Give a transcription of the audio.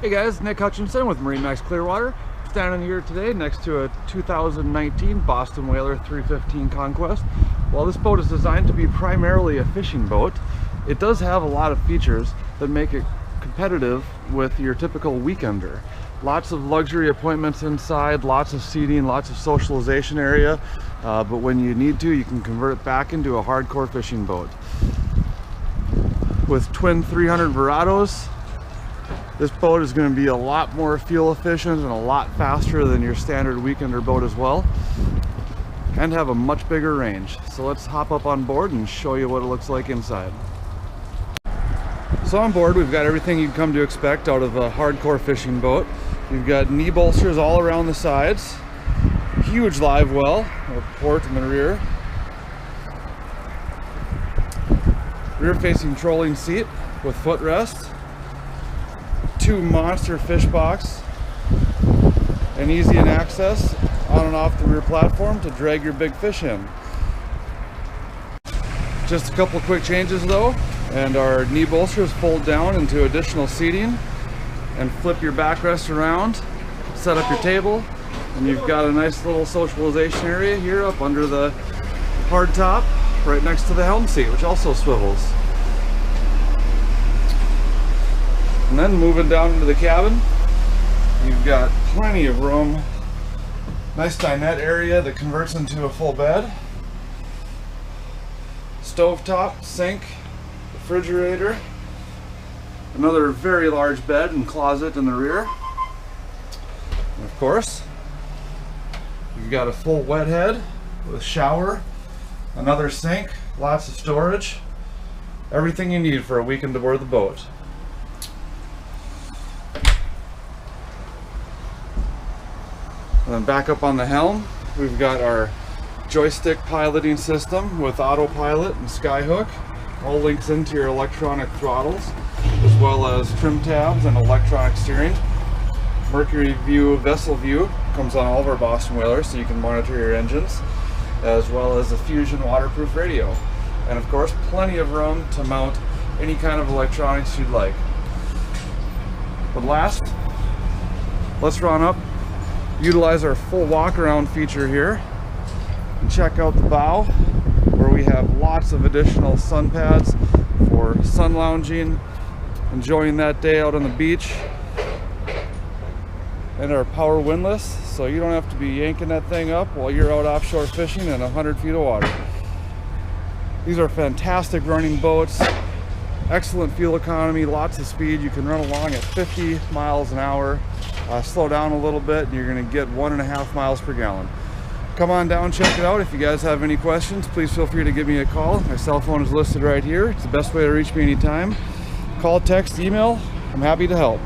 Hey guys, Nick Hutchinson with MarineMax Clearwater. Standing here today next to a 2019 Boston Whaler 315 Conquest. While this boat is designed to be primarily a fishing boat, it does have a lot of features that make it competitive with your typical weekender. Lots of luxury appointments inside, lots of seating, lots of socialization area, but when you need to, you can convert it back into a hardcore fishing boat. With twin 300 Verados, this boat is going to be a lot more fuel efficient and a lot faster than your standard weekender boat as well, and have a much bigger range. So let's hop up on board and show you what it looks like inside. So on board we've got everything you'd come to expect out of a hardcore fishing boat. You've got knee bolsters all around the sides, huge live well or port in the rear, rear facing trolling seat with footrest, two monster fish box, and easy in access on and off the rear platform to drag your big fish in. Just a couple quick changes though, and our knee bolsters fold down into additional seating and flip your backrest around, set up your table, and you've got a nice little socialization area here up under the hard top right next to the helm seat, which also swivels. And then moving down into the cabin, you've got plenty of room. Nice dinette area that converts into a full bed. Stovetop, sink, refrigerator, another very large bed and closet in the rear. And of course, you've got a full wet head with shower, another sink, lots of storage, everything you need for a weekend aboard the boat. And then back up on the helm, we've got our joystick piloting system with autopilot and skyhook. All links into your electronic throttles, as well as trim tabs and electronic steering. Mercury view, vessel view comes on all of our Boston Whalers, so you can monitor your engines, as well as a Fusion waterproof radio. And of course, plenty of room to mount any kind of electronics you'd like. But last, let's run up, utilize our full walk around feature here, and check out the bow, where we have lots of additional sun pads for sun lounging, enjoying that day out on the beach, and our power windlass, so you don't have to be yanking that thing up while you're out offshore fishing in 100 feet of water. These are fantastic running boats, excellent fuel economy, lots of speed. You can run along at 50 miles an hour. Slow down a little bit and you're going to get 1.5 miles per gallon. Come on down, check it out. If you guys have any questions, please feel free to give me a call. My cell phone is listed right here. It's the best way to reach me anytime. Call, text, email. I'm happy to help.